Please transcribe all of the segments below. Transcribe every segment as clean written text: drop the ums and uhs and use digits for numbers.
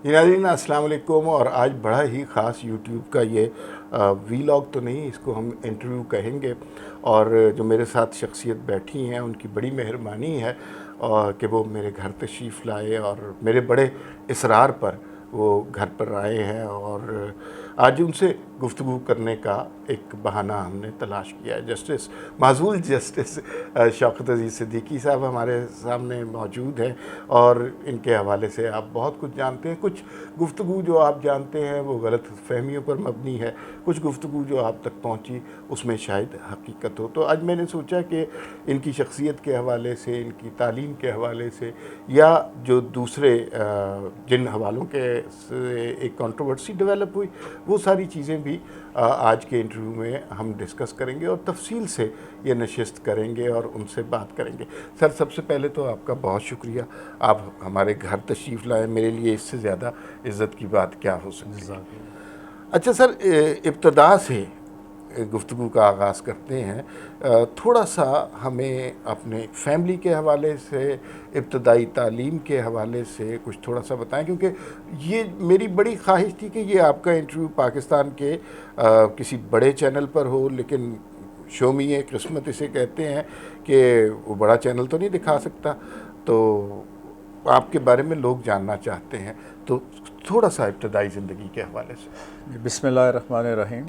ناظرین السلام علیکم، اور آج بڑا ہی خاص یوٹیوب کا یہ وی لاگ تو نہیں، اس کو ہم انٹرویو کہیں گے، اور جو میرے ساتھ شخصیت بیٹھی ہیں ان کی بڑی مہربانی ہے اور کہ وہ میرے گھر تشریف لائے، اور میرے بڑے اصرار پر وہ گھر پر آئے ہیں، اور آج ان سے گفتگو کرنے کا ایک بہانہ ہم نے تلاش کیا ہے۔ جسٹس معزول جسٹس شوکت عزیز صدیقی صاحب ہمارے سامنے موجود ہیں، اور ان کے حوالے سے آپ بہت کچھ جانتے ہیں۔ کچھ گفتگو جو آپ جانتے ہیں وہ غلط فہمیوں پر مبنی ہے، کچھ گفتگو جو آپ تک پہنچی اس میں شاید حقیقت ہو۔ تو آج میں نے سوچا کہ ان کی شخصیت کے حوالے سے، ان کی تعلیم کے حوالے سے، یا جو دوسرے جن حوالوں کے سے ایک کنٹروورسی ڈیولپ ہوئی، وہ ساری چیزیں بھی آج کے انٹرویو میں ہم ڈسکس کریں گے اور تفصیل سے یہ نشست کریں گے اور ان سے بات کریں گے۔ سر، سب سے پہلے تو آپ کا بہت شکریہ، آپ ہمارے گھر تشریف لائے، میرے لیے اس سے زیادہ عزت کی بات کیا ہو سکتی ہے۔ جزاک اللہ۔ اچھا سر، ابتدا سے گفتگو کا آغاز کرتے ہیں۔ تھوڑا سا ہمیں اپنے فیملی کے حوالے سے، ابتدائی تعلیم کے حوالے سے کچھ تھوڑا سا بتائیں، کیونکہ یہ میری بڑی خواہش تھی کہ یہ آپ کا انٹرویو پاکستان کے کسی بڑے چینل پر ہو، لیکن شومی قسمت اسے کہتے ہیں کہ وہ بڑا چینل تو نہیں دکھا سکتا، تو آپ کے بارے میں لوگ جاننا چاہتے ہیں، تو تھوڑا سا ابتدائی زندگی کے حوالے سے۔ بسم اللہ الرحمن الرحیم۔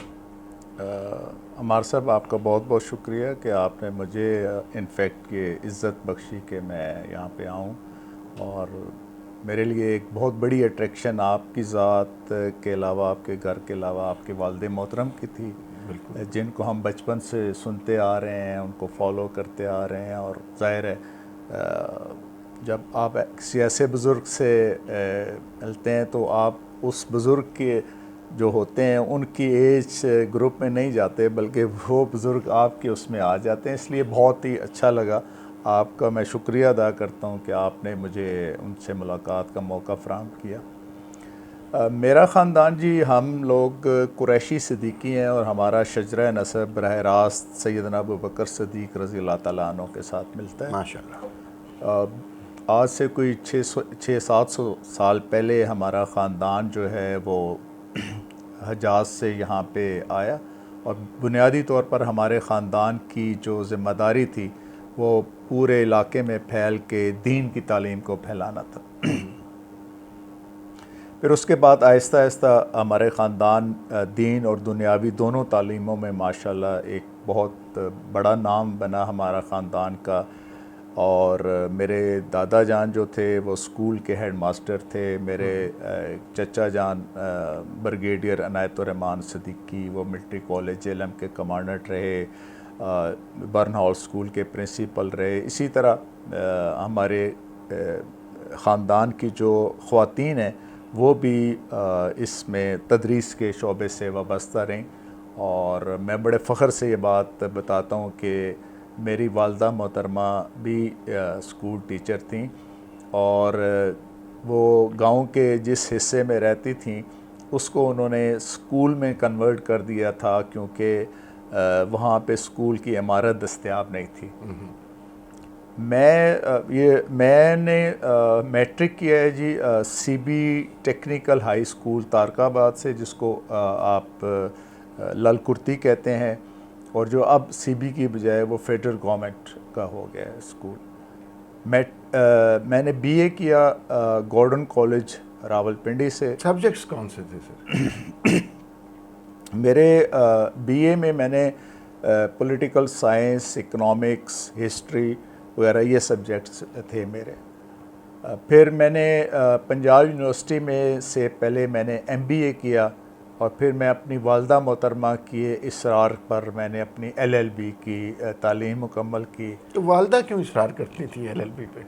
عمار صاحب، آپ کا بہت بہت شکریہ کہ آپ نے مجھے انفیکٹ یہ عزت بخشی کہ میں یہاں پہ آؤں، اور میرے لیے ایک بہت بڑی اٹریکشن آپ کی ذات کے علاوہ، آپ کے گھر کے علاوہ، آپ کے والد محترم کی تھی، جن کو ہم بچپن سے سنتے آ رہے ہیں، ان کو فالو کرتے آ رہے ہیں، اور ظاہر ہے جب آپ کسی ایسے بزرگ سے ملتے ہیں تو آپ اس بزرگ کے جو ہوتے ہیں ان کی ایج گروپ میں نہیں جاتے، بلکہ وہ بزرگ آپ کے اس میں آ جاتے ہیں، اس لیے بہت ہی اچھا لگا۔ آپ کا میں شکریہ ادا کرتا ہوں کہ آپ نے مجھے ان سے ملاقات کا موقع فراہم کیا۔ میرا خاندان جی، ہم لوگ قریشی صدیقی ہیں، اور ہمارا شجرہ نسب براہ راست سیدنا ابوبکر صدیق رضی اللہ تعالیٰ عنہ کے ساتھ ملتا ہے۔ ماشاء اللہ۔ آج سے کوئی 600-700 سال پہلے ہمارا خاندان جو ہے وہ حجاز سے یہاں پہ آیا، اور بنیادی طور پر ہمارے خاندان کی جو ذمہ داری تھی وہ پورے علاقے میں پھیل کے دین کی تعلیم کو پھیلانا تھا۔ پھر اس کے بعد آہستہ آہستہ ہمارے خاندان دین اور دنیاوی دونوں تعلیموں میں ماشاءاللہ ایک بہت بڑا نام بنا ہمارا خاندان کا، اور میرے دادا جان جو تھے وہ اسکول کے ہیڈ ماسٹر تھے، میرے چچا جان بریگیڈیئر عنایت الرحمان صدیقی، وہ ملٹری کالج علم کے کمانڈنٹ رہے، برن ہال اسکول کے پرنسپل رہے۔ اسی طرح ہمارے خاندان کی جو خواتین ہیں وہ بھی اس میں تدریس کے شعبے سے وابستہ رہیں، اور میں بڑے فخر سے یہ بات بتاتا ہوں کہ میری والدہ محترمہ بھی اسکول ٹیچر تھیں، اور وہ گاؤں کے جس حصے میں رہتی تھیں اس کو انہوں نے اسکول میں کنورٹ کر دیا تھا، کیونکہ وہاں پہ اسکول کی عمارت دستیاب نہیں تھی۔ میں نے میٹرک کیا ہے G C B technical high school Tariqabad سے، جس کو آپ لل کرتی کہتے ہیں، اور جو اب سی بی کی بجائے وہ فیڈرل گورنمنٹ کا ہو گیا ہے اسکول۔ میں نے بی اے کیا گورڈن کالج راول پنڈی سے۔ سبجیکٹس کون سے تھے سر؟ میرے بی اے میں نے پولیٹیکل سائنس، اکنامکس، ہسٹری وغیرہ یہ سبجیکٹس تھے میرے۔ پھر میں نے پنجاب یونیورسٹی میں سے پہلے میں نے ایم بی اے کیا، اور پھر میں اپنی والدہ محترمہ کے اصرار پر میں نے اپنی ایل ایل بی کی تعلیم مکمل کی۔ تو والدہ کیوں اصرار کرتی تھی ایل ایل بی پہ؟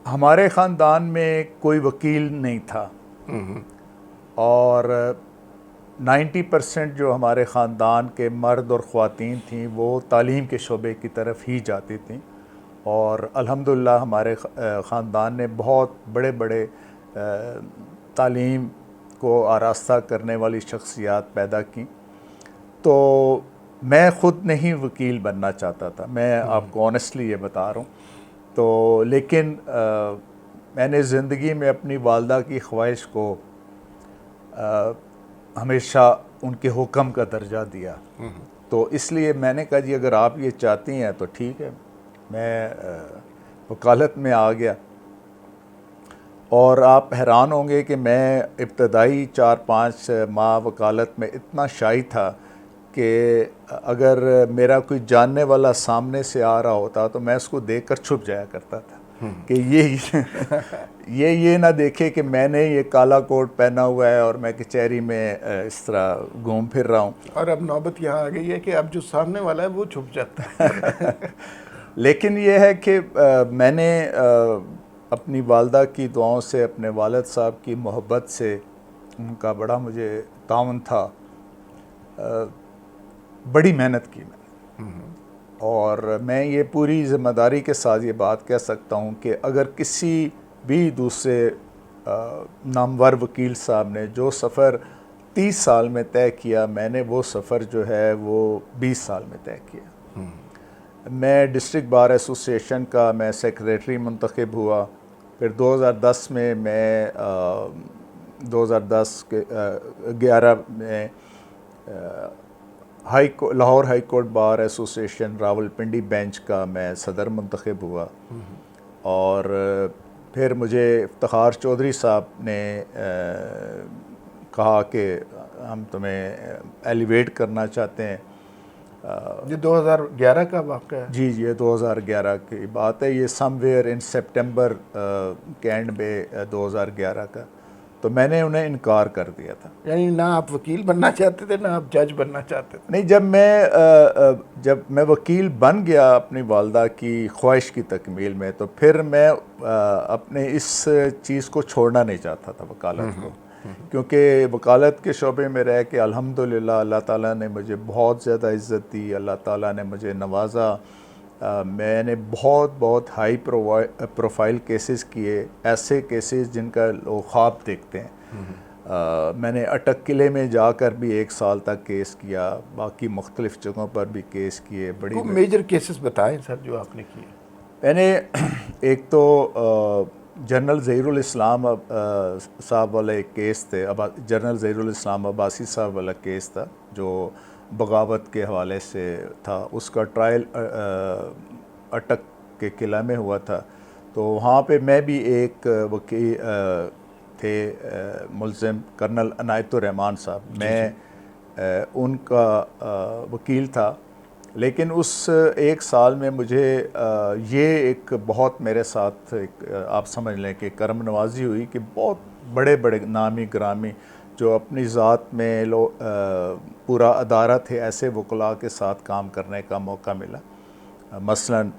ہمارے خاندان میں کوئی وکیل نہیں تھا، اور 90% جو ہمارے خاندان کے مرد اور خواتین تھیں وہ تعلیم کے شعبے کی طرف ہی جاتی تھیں، اور الحمدللہ ہمارے خاندان نے بہت بڑے بڑے تعلیم کو آراستہ کرنے والی شخصیات پیدا کیں۔ تو میں خود نہیں وکیل بننا چاہتا تھا، میں آپ کو آنیسٹلی یہ بتا رہا ہوں، تو لیکن میں نے زندگی میں اپنی والدہ کی خواہش کو ہمیشہ ان کے حکم کا درجہ دیا. تو اس لیے میں نے کہا جی اگر آپ یہ چاہتی ہیں تو ٹھیک ہے. میں وکالت میں آ گیا, اور آپ حیران ہوں گے کہ میں ابتدائی 4-5 ماہ وکالت میں اتنا شائی تھا کہ اگر میرا کوئی جاننے والا سامنے سے آ رہا ہوتا تو میں اس کو دیکھ کر چھپ جایا کرتا تھا کہ یہ نہ دیکھے کہ میں نے یہ کالا کوٹ پہنا ہوا ہے اور میں کچہری میں اس طرح گھوم پھر رہا ہوں. اور اب نوبت یہاں آ گئی ہے کہ اب جو سامنے والا ہے وہ چھپ جاتا ہے. لیکن یہ ہے کہ میں نے اپنی والدہ کی دعاؤں سے, اپنے والد صاحب کی محبت سے, ان کا بڑا مجھے تعاون تھا, بڑی محنت کی میں نے. اور میں یہ پوری ذمہ داری کے ساتھ یہ بات کہہ سکتا ہوں کہ اگر کسی بھی دوسرے نامور وکیل صاحب نے جو سفر 30 سال میں طے کیا, میں نے وہ سفر جو ہے وہ 20 سال میں طے کیا. میں ڈسٹرکٹ بار ایسوسیشن کا میں سیکریٹری منتخب ہوا. پھر 2010 میں 2011 میں Lahore high court bar association Rawal Pindi bench کا میں صدر منتخب ہوا. اور پھر مجھے افتخار چودھری صاحب نے کہا کہ ہم تمہیں ایلیویٹ کرنا چاہتے ہیں. یہ 2011 کا واقعہ ہے؟ جی یہ 2011 کی بات ہے. یہ سم ویئر ان سپٹمبر کے اینڈ میں 2011 کا. تو میں نے انہیں انکار کر دیا تھا. یعنی نہ آپ وکیل بننا چاہتے تھے نہ آپ جج بننا چاہتے تھے؟ نہیں, جب میں وکیل بن گیا اپنی والدہ کی خواہش کی تکمیل میں, تو پھر میں اپنے اس چیز کو چھوڑنا نہیں چاہتا تھا, وکالت کو. کیونکہ وکالت کے شعبے میں رہ کے الحمدللہ اللہ تعالیٰ نے مجھے بہت زیادہ عزت دی, اللہ تعالیٰ نے مجھے نوازا. میں نے بہت ہائی پروفائل کیسز کیے, ایسے کیسز جن کا لوگ خواب دیکھتے ہیں. میں نے اٹک قلعے میں جا کر بھی 1 سال تک کیس کیا, باقی مختلف جگہوں پر بھی کیس کیے. بڑی میجر کیسز بتائیں سر جو آپ نے کیے. میں نے ایک تو جنرل ظہیر الاسلام صاحب والا ایک کیس تھے, جنرل ظہیر الاسلام عباسی صاحب والا کیس تھا جو بغاوت کے حوالے سے تھا. اس کا ٹرائل اٹک کے قلعہ میں ہوا تھا. تو وہاں پہ میں بھی ایک وکیل تھے ملزم کرنل عنایت الرحمان صاحب, میں ان کا وکیل تھا. لیکن اس 1 سال میں مجھے یہ ایک بہت میرے ساتھ آپ سمجھ لیں کہ کرم نوازی ہوئی کہ بہت بڑے نامی گرامی جو اپنی ذات میں پورا ادارہ تھے, ایسے وکلاء کے ساتھ کام کرنے کا موقع ملا. مثلاً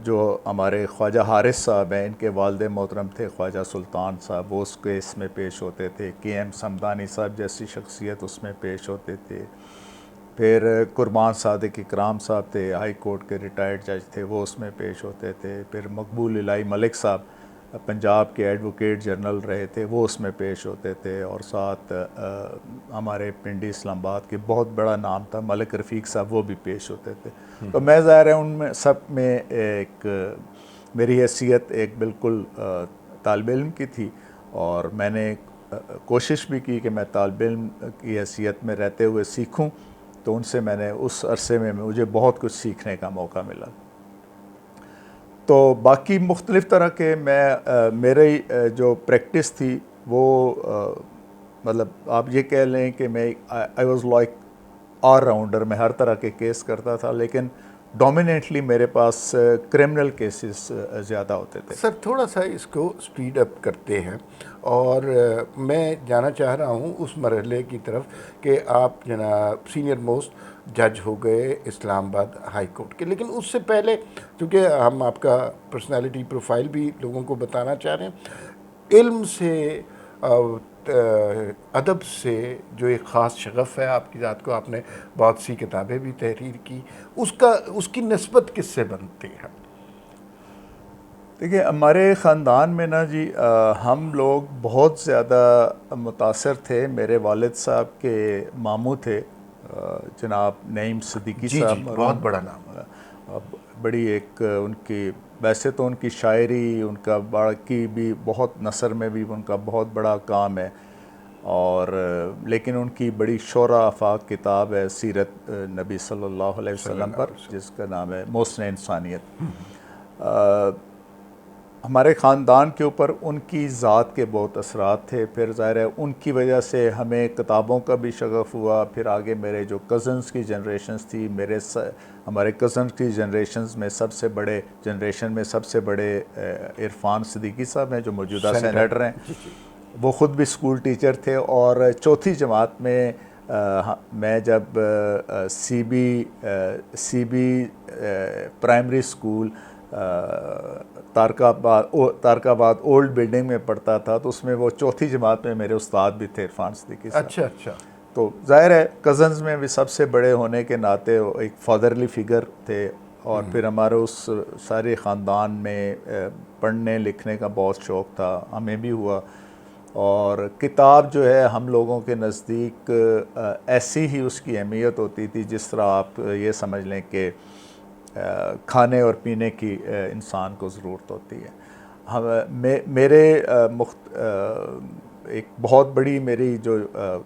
جو ہمارے خواجہ حارث صاحب ہیں, ان کے والد محترم تھے خواجہ سلطان صاحب, وہ اس کیس میں پیش ہوتے تھے. کے سمدانی صاحب جیسی شخصیت اس میں پیش ہوتے تھے. پھر قربان صادق اکرام صاحب تھے, ہائی کورٹ کے ریٹائرڈ جج تھے, وہ اس میں پیش ہوتے تھے. پھر مقبول الہی ملک صاحب پنجاب کے ایڈوکیٹ جنرل رہے تھے, وہ اس میں پیش ہوتے تھے. اور ساتھ ہمارے پنڈی اسلام آباد کے بہت بڑا نام تھا ملک رفیق صاحب, وہ بھی پیش ہوتے تھے. تو میں ظاہر ہے ان میں سب میں ایک میری حیثیت ایک بالکل طالب علم کی تھی, اور میں نے کوشش بھی کی کہ میں طالب علم کی حیثیت میں رہتے ہوئے سیکھوں. تو ان سے میں نے اس عرصے میں مجھے بہت کچھ سیکھنے کا موقع ملا. تو باقی مختلف طرح کے میری جو پریکٹس تھی وہ مطلب آپ یہ کہہ لیں کہ میں I was like all rounder, میں ہر طرح کے کیس کرتا تھا. لیکن ڈومیننٹلی میرے پاس کرمنل کیسز زیادہ ہوتے تھے. سر تھوڑا سا اس کو سپیڈ اپ کرتے ہیں, اور میں جانا چاہ رہا ہوں اس مرحلے کی طرف کہ آپ جناب سینئر موسٹ جج ہو گئے اسلام آباد ہائی کورٹ کے. لیکن اس سے پہلے چونکہ ہم آپ کا پرسنالٹی پروفائل بھی لوگوں کو بتانا چاہ رہے ہیں, علم سے ادب سے جو ایک خاص شغف ہے آپ کی ذات کو, آپ نے بہت سی کتابیں بھی تحریر کی, اس کی نسبت کس سے بنتی ہے؟ دیکھیے ہمارے خاندان میں نا جی ہم لوگ بہت زیادہ متاثر تھے. میرے والد صاحب کے ماموں تھے جناب نعیم صدیقی صاحب, بہت بڑا نام, بڑی ایک ان کی ویسے تو ان کی شاعری، ان کا باقی بھی بہت نثر میں بھی ان کا بہت بڑا کام ہے، اور لیکن ان کی بڑی شہرہ آفاق کتاب ہے سیرت نبی صلی اللہ علیہ وسلم پر، جس کا نام ہے محسن انسانیت۔ ہمارے خاندان کے اوپر ان کی ذات کے بہت اثرات تھے، پھر ظاہر ہے ان کی وجہ سے ہمیں کتابوں کا بھی شغف ہوا۔ پھر آگے میرے جو کزنز کی جنریشنز تھی، ہمارے کزنز کی جنریشنز میں سب سے بڑے عرفان صدیقی صاحب ہیں جو موجودہ سینیٹر ہیں، وہ خود بھی اسکول ٹیچر تھے، اور چوتھی جماعت میں میں جب سی بی پرائمری اسکول تارک آباد اولڈ بلڈنگ میں پڑھتا تھا، تو اس میں وہ چوتھی جماعت میں میرے استاد بھی تھے عرفان صدیقی صاحب۔ اچھا تو ظاہر ہے کزنز میں بھی سب سے بڑے ہونے کے ناطے ایک فادرلی فگر تھے، اور پھر ہمارے اس سارے خاندان میں پڑھنے لکھنے کا بہت شوق تھا، ہمیں بھی ہوا، اور کتاب جو ہے ہم لوگوں کے نزدیک ایسی ہی اس کی اہمیت ہوتی تھی جس طرح آپ یہ سمجھ لیں کہ کھانے اور پینے کی انسان کو ضرورت ہوتی ہے۔ میرے ایک بہت بڑی میری جو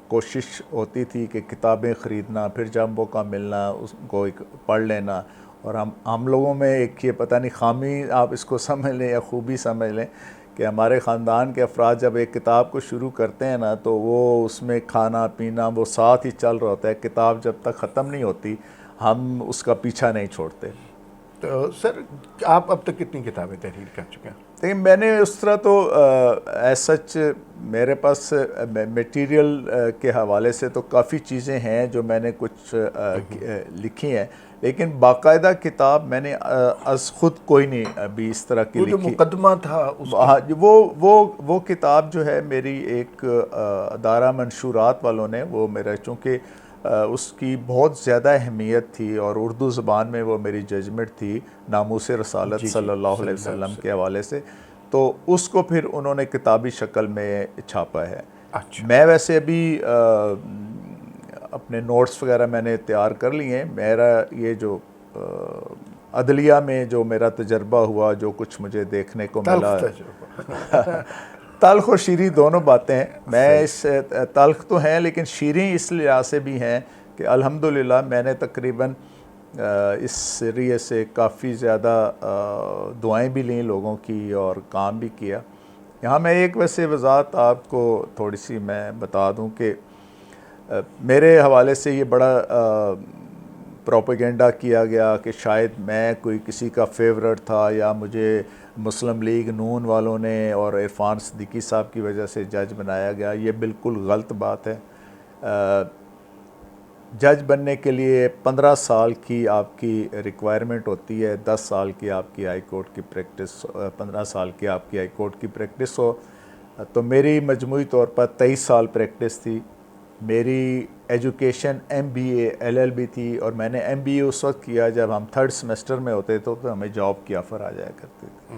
کوشش ہوتی تھی کہ کتابیں خریدنا، پھر جب موقع ملنا اس کو ایک پڑھ لینا، اور ہم لوگوں میں ایک یہ پتہ نہیں خامی آپ اس کو سمجھ لیں یا خوبی سمجھ لیں کہ ہمارے خاندان کے افراد جب ایک کتاب کو شروع کرتے ہیں نا، تو وہ اس میں کھانا پینا وہ ساتھ ہی چل رہا ہوتا ہے، کتاب جب تک ختم نہیں ہوتی ہم اس کا پیچھا نہیں چھوڑتے۔ تو سر آپ اب تک کتنی کتابیں تحریر کر چکے ہیں؟ لیکن میں نے اس طرح تو ایز سچ میرے پاس میٹیریل کے حوالے سے تو کافی چیزیں ہیں جو میں نے کچھ لکھی ہیں، لیکن باقاعدہ کتاب میں نے از خود کوئی نہیں ابھی اس طرح کی لکھی۔ وہ جو مقدمہ تھا وہ کتاب جو ہے میری ایک ادارہ منشورات والوں نے، وہ میرا چونکہ اس کی بہت زیادہ اہمیت تھی، اور اردو زبان میں وہ میری ججمنٹ تھی ناموس رسالت صلی اللہ علیہ وسلم کے حوالے سے، تو اس کو پھر انہوں نے کتابی شکل میں چھاپا ہے۔ میں ویسے ابھی اپنے نوٹس وغیرہ میں نے تیار کر لیے ہیں۔ میرا یہ جو عدلیہ میں جو میرا تجربہ ہوا، جو کچھ مجھے دیکھنے کو ملا، تلخ اور شیریں دونوں باتیں ہیں، میں اس تلخ تو ہیں لیکن شیریں اس لحاظ سے بھی ہیں کہ الحمدللہ میں نے تقریباً اس ذریعے سے کافی زیادہ دعائیں بھی لیں لوگوں کی اور کام بھی کیا۔ یہاں میں ایک ویسے وضاحت آپ کو تھوڑی سی میں بتا دوں کہ میرے حوالے سے یہ بڑا پروپیگنڈا کیا گیا کہ شاید میں کوئی کسی کا فیورٹ تھا، یا مجھے مسلم لیگ نون والوں نے اور عرفان صدیقی صاحب کی وجہ سے جج بنایا گیا۔ یہ بالکل غلط بات ہے۔ جج بننے کے لیے 15 سال کی آپ کی ریکوائرمنٹ ہوتی ہے، 10 سال کی آپ کی ہائی کورٹ کی پریکٹس، 15 سال کی آپ کی ہائی کورٹ کی پریکٹس ہو۔ تو میری مجموعی طور پر 23 سال پریکٹس تھی۔ میری ایجوکیشن MBA LLB تھی، اور میں نے MBA اس وقت کیا جب ہم 3rd سیمسٹر میں ہوتے تو ہمیں جاب کی آفر آ جایا کرتی تھی۔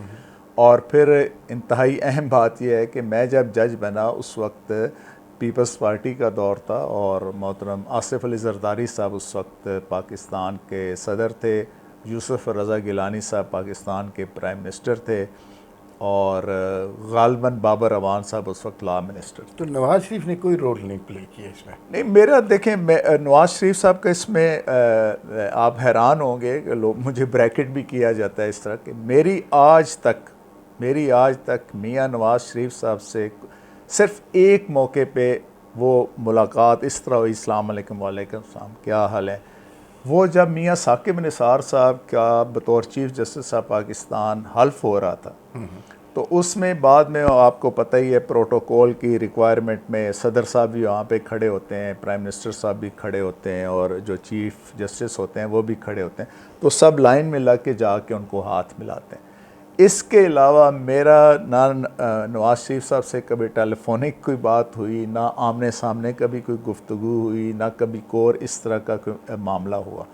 اور پھر انتہائی اہم بات یہ ہے کہ میں جب جج بنا اس وقت پیپلز پارٹی کا دور تھا، اور محترم آصف علی زرداری صاحب اس وقت پاکستان کے صدر تھے، یوسف رضا گیلانی صاحب پاکستان کے پرائم منسٹر تھے، اور غالباً بابر اعوان صاحب اس وقت لا منسٹر تھے۔ تو نواز شریف نے کوئی رول نہیں پلے کیا اس میں؟ نہیں، میرا دیکھیں نواز شریف صاحب کا اس میں آپ حیران ہوں گے کہ مجھے بریکٹ بھی کیا جاتا ہے اس طرح کہ میری آج تک میاں نواز شریف صاحب سے صرف ایک موقع پہ وہ ملاقات اس طرح ہوئی، السلام علیکم، وعلیکم السلام، کیا حال ہے؟ وہ جب میاں ثاقب نثار صاحب کا بطور چیف جسٹس آف پاکستان حلف ہو رہا تھا، تو اس میں بعد میں آپ کو پتہ ہی ہے پروٹوکول کی ریکوائرمنٹ میں صدر صاحب بھی وہاں پہ کھڑے ہوتے ہیں، پرائم منسٹر صاحب بھی کھڑے ہوتے ہیں، اور جو چیف جسٹس ہوتے ہیں وہ بھی کھڑے ہوتے ہیں، تو سب لائن میں لگ کے جا کے ان کو ہاتھ ملاتے ہیں۔ اس کے علاوہ میرا نہ نواز شریف صاحب سے کبھی ٹیلی فونک کوئی بات ہوئی، نہ آمنے سامنے کبھی کوئی گفتگو ہوئی، نہ کبھی اور اس طرح کا کوئی معاملہ ہوا۔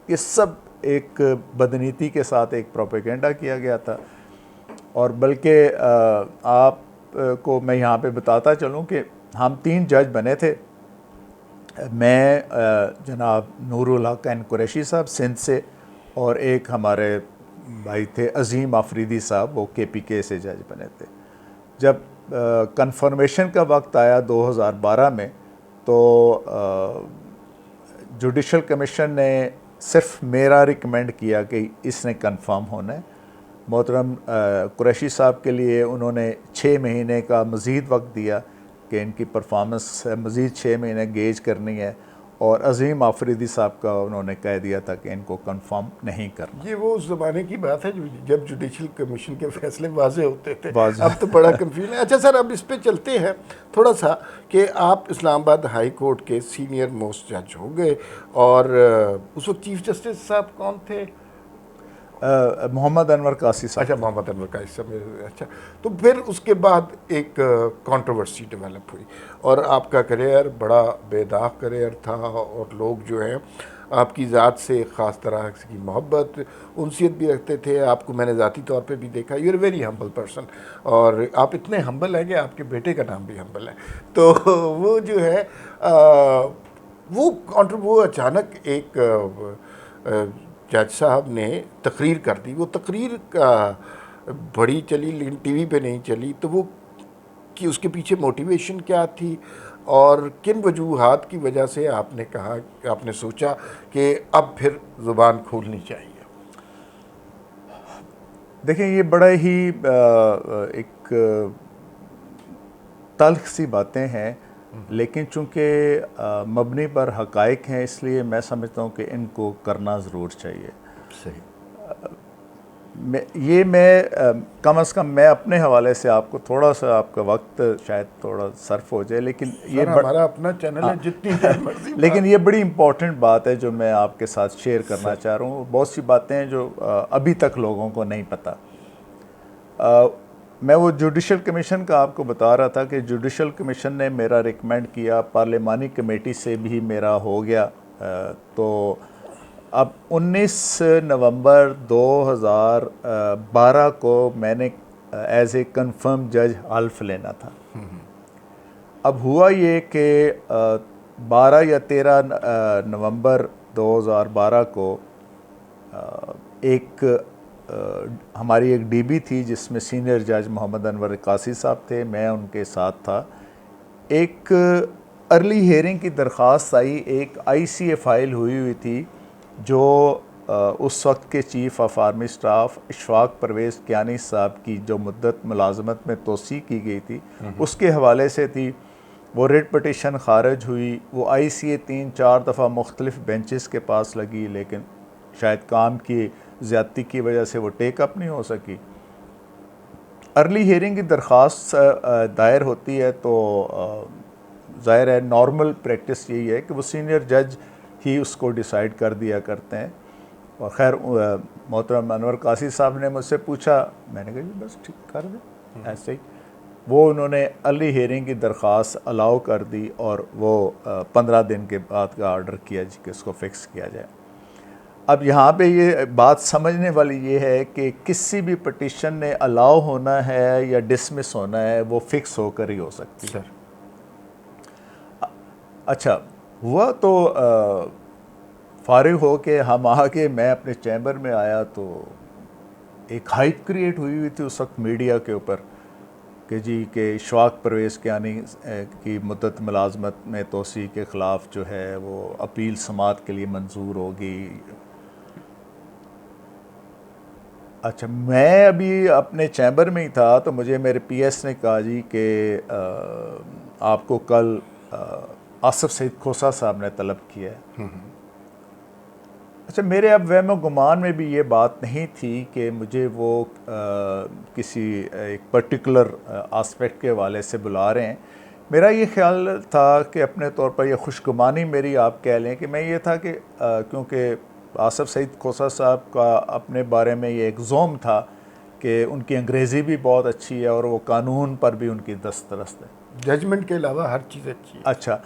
یہ سب ایک بدنیتی کے ساتھ ایک پروپیگنڈا کیا گیا تھا۔ اور بلکہ آپ کو میں یہاں پہ بتاتا چلوں کہ ہم 3 جج بنے تھے، میں جناب نور الحق این قریشی صاحب سندھ سے، اور ایک ہمارے بھائی تھے عظیم آفریدی صاحب، وہ KPK سے جج بنے تھے. جب کنفرمیشن کا وقت آیا 2012 میں تو جوڈیشل کمیشن نے صرف میرا ریکمینڈ کیا کہ اس نے کنفرم ہونا ہے. محترم قریشی صاحب کے لیے انہوں نے 6 مہینے کا مزید وقت دیا کہ ان کی پرفارمنس مزید 6 مہینے گیج کرنی ہے، اور عظیم آفریدی صاحب کا انہوں نے کہہ دیا تھا کہ ان کو کنفرم نہیں کرنا. یہ وہ اس زمانے کی بات ہے جب جوڈیشل کمیشن کے فیصلے واضح ہوتے تھے. واضح. اب تو بڑا کنفیوژن ہے. اچھا سر، اب اس پہ چلتے ہیں تھوڑا سا کہ آپ اسلام آباد ہائی کورٹ کے سینئر موسٹ جج ہو گئے، اور اس وقت چیف جسٹس صاحب کون تھے؟ محمد انور قاسی صاحب. اچھا، محمد انور قاسی صاحب. اچھا، تو پھر اس کے بعد ایک کنٹروورسی ڈیولپ ہوئی، اور آپ کا کریئر بڑا بے داغ کریئر تھا، اور لوگ جو ہیں آپ کی ذات سے ایک خاص طرح کی محبت انسیت بھی رکھتے تھے. آپ کو میں نے ذاتی طور پہ بھی دیکھا، you are very humble person, اور آپ اتنے ہمبل ہیں کہ آپ کے بیٹے کا نام بھی ہمبل ہے. تو وہ جو ہے وہ اچانک ایک جج صاحب نے تقریر کر دی. وہ تقریر کا بڑی چلی لیکن ٹی وی پہ نہیں چلی. تو وہ کہ اس کے پیچھے موٹیویشن کیا تھی، اور کن وجوہات کی وجہ سے آپ نے کہا، آپ نے سوچا کہ اب پھر زبان کھولنی چاہیے؟ دیکھیں، یہ بڑا ہی ایک تلخ سی باتیں ہیں، لیکن چونکہ مبنی پر حقائق ہیں، اس لیے میں سمجھتا ہوں کہ ان کو کرنا ضرور چاہیے. صحیح. میں کم از کم میں اپنے حوالے سے آپ کو تھوڑا سا، آپ کا وقت شاید تھوڑا صرف ہو جائے، لیکن یہ ہمارا اپنا چینل ہے، جتنی دیر مرضی. لیکن یہ بڑی امپورٹنٹ بات ہے جو میں آپ کے ساتھ شیئر کرنا چاہ رہا ہوں. بہت سی باتیں ہیں جو ابھی تک لوگوں کو نہیں پتہ. میں وہ جوڈیشل کمیشن کا آپ کو بتا رہا تھا کہ جوڈیشل کمیشن نے میرا ریکمینڈ کیا، پارلیمانی کمیٹی سے بھی میرا ہو گیا. تو اب 19 نومبر 2012 کو میں نے ایز اے کنفرم جج حلف لینا تھا. اب ہوا یہ کہ 12 یا 13 نومبر 2012 کو ایک ہماری ایک ڈی بی تھی جس میں سینئر جج محمد انور قاسی صاحب تھے، میں ان کے ساتھ تھا. ایک ارلی ہیئرنگ کی درخواست آئی، ایک ICA فائل ہوئی تھی جو اس وقت کے chief of army staff Ashfaq Pervez Kayani صاحب کی جو مدت ملازمت میں توسیع کی گئی تھی اس کے حوالے سے تھی. وہ ریٹ پٹیشن خارج ہوئی. وہ ICA 3-4 دفعہ مختلف بینچز کے پاس لگی، لیکن شاید کام کی زیادتی کی وجہ سے وہ ٹیک اپ نہیں ہو سکی. ارلی ہیئرنگ کی درخواست دائر ہوتی ہے تو ظاہر ہے نارمل پریکٹس یہی ہے کہ وہ سینئر جج ہی اس کو ڈیسائیڈ کر دیا کرتے ہیں. اور خیر محترم انور قاسی صاحب نے مجھ سے پوچھا، میں نے کہا جی بس ٹھیک کر دیں ایسے ہی. وہ انہوں نے ارلی ہیئرنگ کی درخواست الاؤ کر دی، اور وہ 15 دن کے بعد کا آرڈر کیا جی کہ اس کو فکس کیا جائے. اب یہاں پہ یہ بات سمجھنے والی یہ ہے کہ کسی بھی پٹیشن نے الاؤ ہونا ہے یا ڈسمس ہونا ہے وہ فکس ہو کر ہی ہو سکتی ہے. اچھا ہوا تو فارغ ہو کے ہم آگے میں اپنے چیمبر میں آیا تو ایک ہائپ کریٹ ہوئی تھی اس وقت میڈیا کے اوپر کہ جی کہ اشفاق پرویز کیانی کی مدت ملازمت میں توسیع کے خلاف جو ہے وہ اپیل سماعت کے لیے منظور ہوگی. اچھا میں ابھی اپنے چیمبر میں ہی تھا تو مجھے میرے PS نے کہا جی کہ آپ کو کل آصف سعید کھوسہ صاحب نے طلب کیا ہے. اچھا میرے اب وہم و گمان میں بھی یہ بات نہیں تھی کہ مجھے وہ کسی ایک پرٹیکولر آسپیکٹ کے حوالے سے بلا رہے ہیں. میرا یہ خیال تھا کہ اپنے طور پر یہ خوشگمانی میری آپ کہہ لیں کہ میں یہ تھا کہ کیونکہ آصف سعید کھوسہ صاحب کا اپنے بارے میں یہ ایک زوم تھا کہ ان کی انگریزی بھی بہت اچھی ہے اور وہ قانون پر بھی ان کی دسترست ہے، ججمنٹ کے علاوہ ہر چیز اچھی ہے. اچھا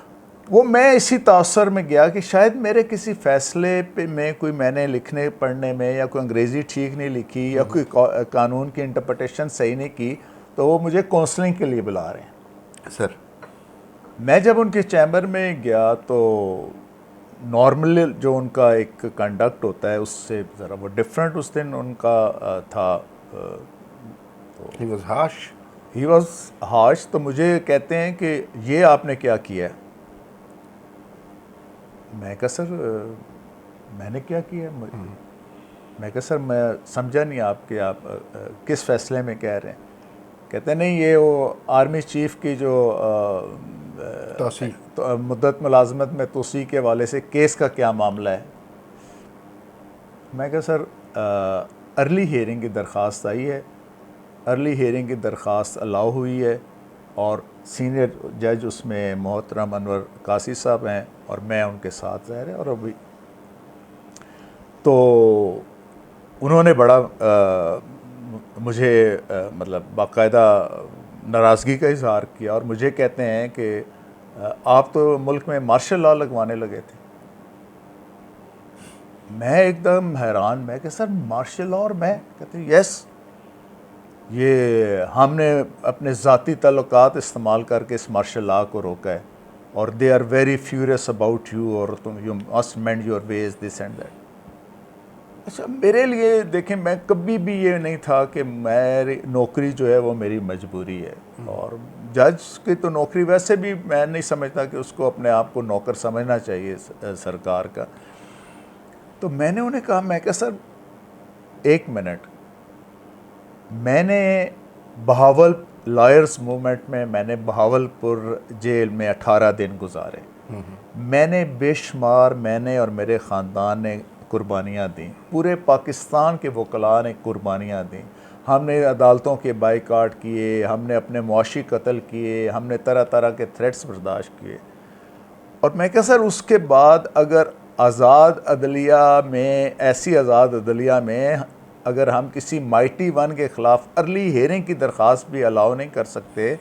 وہ میں اسی تاثر میں گیا کہ شاید میرے کسی فیصلے پہ میں کوئی میں نے لکھنے پڑھنے میں یا کوئی انگریزی ٹھیک نہیں لکھی یا کوئی قانون کی انٹرپریٹیشن صحیح نہیں کی تو وہ مجھے کونسلنگ کے لیے بلا رہے ہیں. سر میں جب ان کے چیمبر میں گیا تو نارمل جو ان کا ایک کنڈکٹ ہوتا ہے اس سے ذرا وہ ڈفرینٹ اس دن ان کا تھا. He was harsh. He was harsh. تو مجھے کہتے ہیں کہ یہ آپ نے کیا کیا ہے. میں کہا سر میں نے کیا کیا ہے. میں کہا سر میں سمجھا نہیں آپ کے آپ کس فیصلے میں کہہ رہے ہیں. کہتے ہیں نہیں یہ وہ آرمی چیف کی جو مدت ملازمت میں توسیع کے حوالے سے کیس کا کیا معاملہ ہے. میں کہا سر ارلی ہیئرنگ کی درخواست آئی ہے, ارلی ہیئرنگ کی درخواست الاؤ ہوئی ہے, اور سینئر جج اس میں محترم انور قاسی صاحب ہیں اور میں ان کے ساتھ ظاہر ہے. اور ابھی تو انہوں نے بڑا مجھے مطلب باقاعدہ ناراضگی کا اظہار کیا, اور مجھے کہتے ہیں کہ آپ تو ملک میں مارشل لاء لگوانے لگے تھے. میں ایک دم حیران. میں کہ سر مارشل لاء اور میں کہتے ہیں یس, یہ ہم نے اپنے ذاتی تعلقات استعمال کر کے اس مارشل لاء کو روکا ہے, اور they are very furious about you, اور تم you must mend your ways this and that. اچھا میرے لیے دیکھیں میں کبھی بھی یہ نہیں تھا کہ میری نوکری جو ہے وہ میری مجبوری ہے, اور جج کی تو نوکری ویسے بھی میں نہیں سمجھتا کہ اس کو اپنے آپ کو نوکر سمجھنا چاہیے سرکار کا. تو میں نے انہیں کہا, میں کہ سر ایک منٹ, میں نے بہاول لائرز موومنٹ میں نے بہاول پور جیل میں 18 دن گزارے. میں نے بے شمار, میں نے اور میرے خاندان نے قربانیاں دیں, پورے پاکستان کے وکلاء نے قربانیاں دیں. ہم نے عدالتوں کے بائیکاٹ کیے, ہم نے اپنے معاشی قتل کیے, ہم نے طرح طرح کے تھریٹس برداشت کیے. اور میں کہ سر اس کے بعد اگر آزاد عدلیہ میں, ایسی آزاد عدلیہ میں اگر ہم کسی مائٹی ون کے خلاف ارلی ہیئرنگ کی درخواست بھی الاؤ نہیں کر سکتے,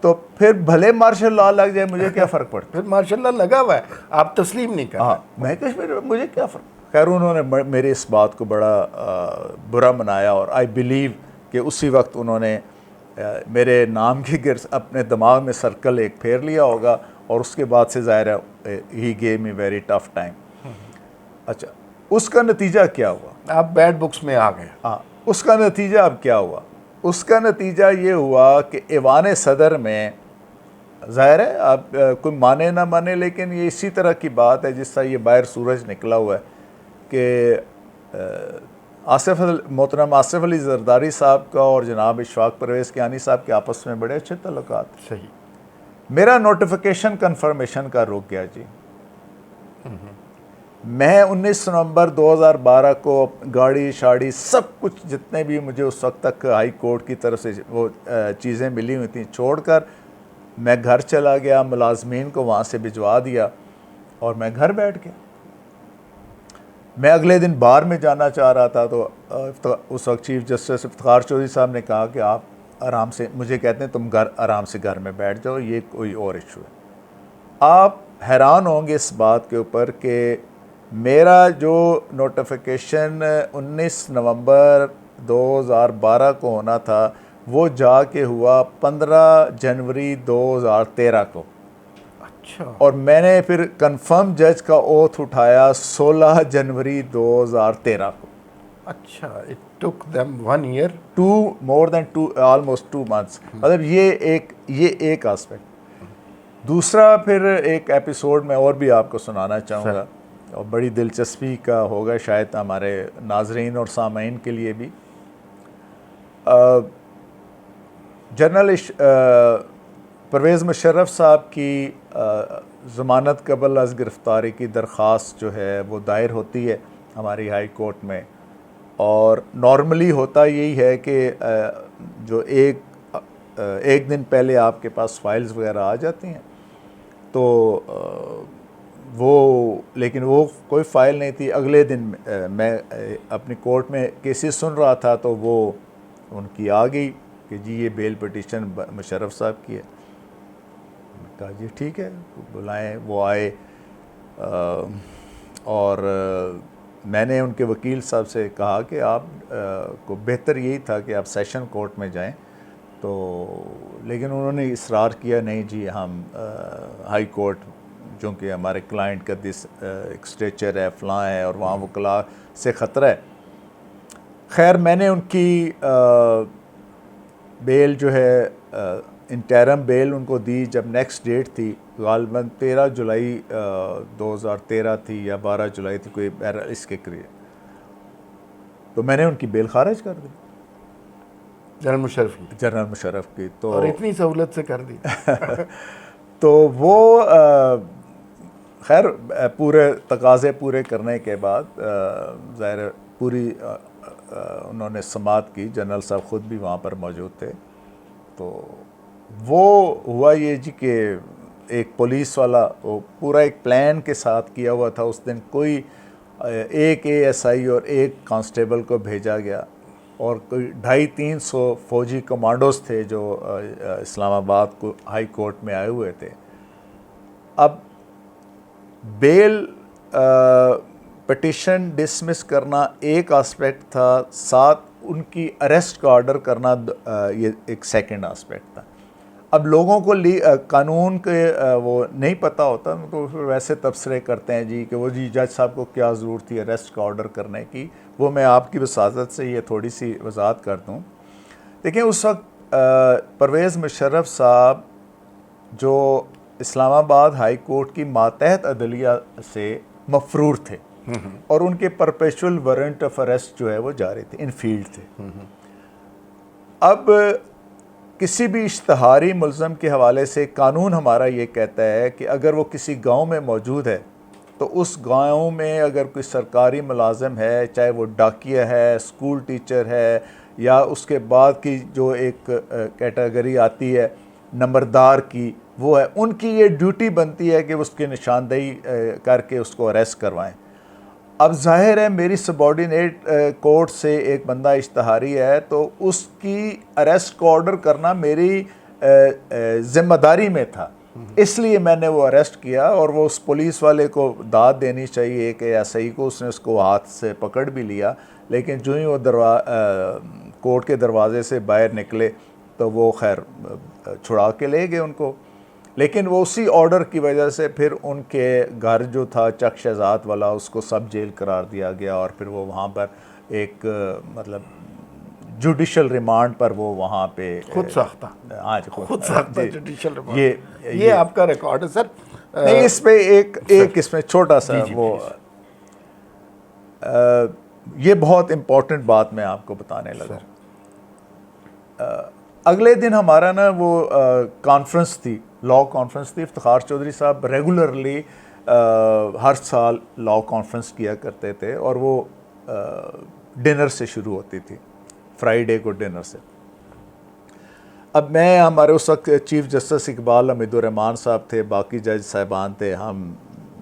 تو پھر بھلے مارشل لاء لگ جائے مجھے کیا فرق پڑتا. پھر مارشل لاء لگا ہوا ہے, آپ تسلیم نہیں کر رہے. ہاں میں کہ مجھے کیا فرق. خیر انہوں نے میرے اس بات کو بڑا برا منایا, اور آئی بلیو کہ اسی وقت انہوں نے میرے نام کے گرد اپنے دماغ میں سرکل ایک پھیر لیا ہوگا, اور اس کے بعد سے ظاہر ہے he gave me very tough time. اچھا اس کا نتیجہ کیا ہوا؟ آپ بیڈ بکس میں آ گئے. ہاں اس کا نتیجہ اب کیا ہوا؟ اس کا نتیجہ یہ ہوا کہ ایوان صدر میں, ظاہر ہے آپ کوئی مانے نہ مانے, لیکن یہ اسی طرح کی بات ہے جس طرح یہ باہر سورج نکلا ہوا ہے کہ محترم آصف علی زرداری صاحب کا اور جناب اشفاق پرویز کیانی صاحب کے آپس میں بڑے اچھے تعلقات. صحیح. میرا نوٹیفیکیشن کنفرمیشن کا رک گیا جی. میں 19 نومبر 2012 کو گاڑی شاڑی سب کچھ جتنے بھی مجھے اس وقت تک ہائی کورٹ کی طرف سے وہ چیزیں ملی ہوئی تھیں چھوڑ کر میں گھر چلا گیا, ملازمین کو وہاں سے بھجوا دیا, اور میں گھر بیٹھ گیا. میں اگلے دن بار میں جانا چاہ رہا تھا, تو اس وقت چیف جسٹس افتخار چودھری صاحب نے کہا کہ آپ آرام سے, مجھے کہتے ہیں تم آرام سے گھر میں بیٹھ جاؤ, یہ کوئی اور ایشو ہے. آپ حیران ہوں گے اس بات کے اوپر کہ میرا جو نوٹیفیکیشن 19 نومبر 2012 کو ہونا تھا وہ جا کے ہوا 15 جنوری 2013 کو. اچھا. اور میں نے پھر کنفرم جج کا اوتھ اٹھایا 16 جنوری 2013 کو. اچھا. It took them 1 year. more than almost 2 months. مطلب یہ ایک آسپیکٹ. دوسرا پھر ایک ایپیسوڈ میں اور بھی آپ کو سنانا چاہوں گا, اور بڑی دلچسپی کا ہوگا شاید ہمارے ناظرین اور سامعین کے لیے بھی. جنرل پرویز مشرف صاحب کی ضمانت قبل از گرفتاری کی درخواست جو ہے وہ دائر ہوتی ہے ہماری ہائی کورٹ میں, اور نارملی ہوتا یہی ہے کہ جو ایک دن پہلے آپ کے پاس فائلز وغیرہ آ جاتی ہیں, تو لیکن وہ کوئی فائل نہیں تھی. اگلے دن میں اپنی کورٹ میں کیسز سن رہا تھا, تو وہ ان کی آ گئی کہ جی یہ بیل پٹیشن مشرف صاحب کی ہے. کہا جی ٹھیک ہے بلائیں. وہ آئے, اور میں نے ان کے وکیل صاحب سے کہا کہ آپ کو بہتر یہی تھا کہ آپ سیشن کورٹ میں جائیں, تو لیکن انہوں نے اصرار کیا نہیں جی ہم ہائی کورٹ چونکہ ہمارے کلائنٹ کا ایک اسٹریچر ہے، فلاں ہے، اور وہاں وکلا سے خطرہ ہے. خیر میں نے ان کی بیل جو ہے انٹرم بیل ان کو دی جب نیکسٹ ڈیٹ تھی، غالباً 13 جولائی 2013 تھی یا 12 جولائی تھی، کوئی اس کے قریب. تو میں نے ان کی بیل خارج کر دی، جنرل مشرف کی. تو اور اتنی سہولت سے کر دی. تو وہ خیر پورے تقاضے پورے کرنے کے بعد ظاہر پوری انہوں نے سماعت کی. جنرل صاحب خود بھی وہاں پر موجود تھے. تو وہ ہوا یہ جی کہ ایک پولیس والا وہ پورا ایک پلان کے ساتھ کیا ہوا تھا. اس دن کوئی ایک ASI اور ایک کانسٹیبل کو بھیجا گیا، اور کوئی 250-300 فوجی کمانڈوز تھے جو اسلام آباد کو ہائی کورٹ میں آئے ہوئے تھے. اب بیل پٹیشن ڈسمس کرنا ایک آسپیکٹ تھا، ساتھ ان کی اریسٹ کا آرڈر کرنا یہ ایک سیکنڈ آسپیکٹ تھا. اب لوگوں کو قانون کے وہ نہیں پتہ ہوتا، تو پھر ویسے تبصرے کرتے ہیں جی کہ وہ جی جج صاحب کو کیا ضرورت تھی اریسٹ کا آرڈر کرنے کی. وہ میں آپ کی وساطت سے یہ تھوڑی سی وضاحت کر دوں. دیکھیں اس وقت پرویز مشرف صاحب جو اسلام آباد ہائی کورٹ کی ماتحت عدلیہ سے مفرور تھے، اور ان کے پرپیچول وارنٹ آف اریسٹ جو ہے وہ جاری تھے، ان فیلڈ تھے. اب کسی بھی اشتہاری ملزم کے حوالے سے قانون ہمارا یہ کہتا ہے کہ اگر وہ کسی گاؤں میں موجود ہے تو اس گاؤں میں اگر کوئی سرکاری ملازم ہے، چاہے وہ ڈاکیہ ہے، اسکول ٹیچر ہے، یا اس کے بعد کی جو ایک کیٹیگری آتی ہے نمبردار کی، وہ ہے، ان کی یہ ڈیوٹی بنتی ہے کہ اس کی نشاندہی کر کے اس کو اریسٹ کروائیں. اب ظاہر ہے میری سبارڈینیٹ کورٹ سے ایک بندہ اشتہاری ہے، تو اس کی اریسٹ کو آرڈر کرنا میری ذمہ داری میں تھا. اس لیے میں نے وہ اریسٹ کیا، اور وہ اس پولیس والے کو داد دینی چاہیے کہ ایسا ہی کو اس نے اس کو ہاتھ سے پکڑ بھی لیا، لیکن جو ہی وہ کورٹ کے دروازے سے باہر نکلے تو وہ خیر چھڑا کے لے گئے ان کو. لیکن وہ اسی آرڈر کی وجہ سے پھر ان کے گھر جو تھا چک شہزاد والا، اس کو سب جیل قرار دیا گیا، اور پھر وہ وہاں پر ایک مطلب جوڈیشل ریمانڈ پر وہ وہاں پہ خود ساختہ جوڈیشل ریمانڈ. یہ آپ کا ریکارڈ ہے سر. نہیں، اس پہ ایک اس میں چھوٹا سا وہ یہ بہت امپورٹنٹ بات میں آپ کو بتانے لگا. اگلے دن ہمارا نا وہ کانفرنس تھی، لا کانفرنس تھی. افتخار چودھری صاحب ریگولرلی ہر سال لا کانفرنس کیا کرتے تھے، اور وہ ڈنر سے شروع ہوتی تھی، فرائیڈے کو ڈنر سے. اب ہمارے اس وقت چیف جسٹس اقبال حمید الرحمان صاحب تھے، باقی جج صاحبان تھے،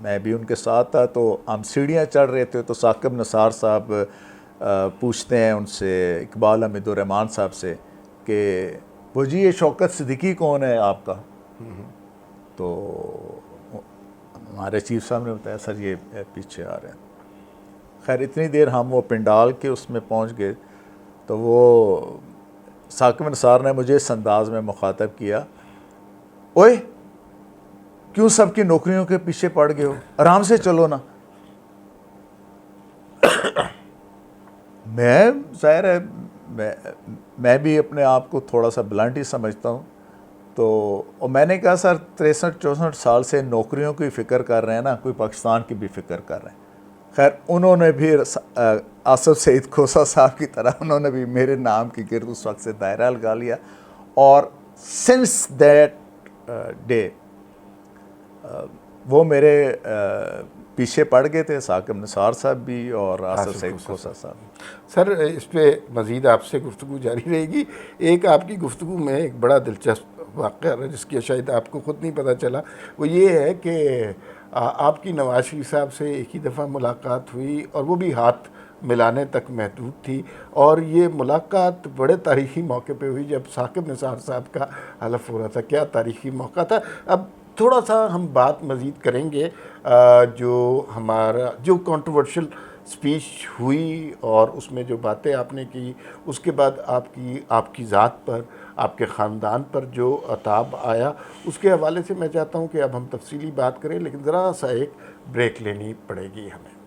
میں بھی ان کے ساتھ تھا. تو ہم سیڑھیاں چڑھ رہے تھے، تو ثاقب نثار صاحب پوچھتے ہیں ان سے، اقبال حمید الرحمان صاحب سے، کہ وہ جی یہ شوکت صدیقی کون ہے آپ کا؟ تو ہمارے چیف صاحب نے بتایا سر یہ پیچھے آ رہے ہیں. خیر اتنی دیر ہم وہ پنڈال کے اس میں پہنچ گئے، تو وہ ثاقب نثار نے مجھے اس انداز میں مخاطب کیا، اوئے کیوں سب کی نوکریوں کے پیچھے پڑ گئے ہو، آرام سے چلو نا. میں ظاہر ہے میں بھی اپنے آپ کو تھوڑا سا بلنٹ ہی سمجھتا ہوں. تو میں نے کہا سر 63-64 سال سے نوکریوں کی فکر کر رہے ہیں نا، کوئی پاکستان کی بھی فکر کر رہے ہیں. خیر انہوں نے بھی آصف سعید کھوسہ صاحب کی طرح انہوں نے بھی میرے نام کی گرد اس وقت سے دائرہ لگا لیا، اور سنس دیٹ ڈے وہ میرے پیچھے پڑ گئے تھے، ثاقب نثار صاحب بھی اور آصف سعید کھوسہ صاحب. سر اس پہ مزید آپ سے گفتگو جاری رہے گی. ایک آپ کی گفتگو میں ایک بڑا دلچسپ واقعہ ہے جس کی شاید آپ کو خود نہیں پتہ چلا، وہ یہ ہے کہ آپ کی نواز شریف صاحب سے ایک ہی دفعہ ملاقات ہوئی، اور وہ بھی ہاتھ ملانے تک محدود تھی. اور یہ ملاقات بڑے تاریخی موقع پہ ہوئی جب ثاقب نثار صاحب کا حلف ہو رہا تھا. کیا تاریخی موقع تھا. اب تھوڑا سا ہم بات مزید کریں گے جو ہمارا جو کنٹروورشل سپیچ ہوئی، اور اس میں جو باتیں آپ نے کی، اس کے بعد آپ کی ذات پر آپ کے خاندان پر جو عطاب آیا اس کے حوالے سے میں چاہتا ہوں کہ اب ہم تفصیلی بات کریں، لیکن ذرا سا ایک بریک لینی پڑے گی ہمیں۔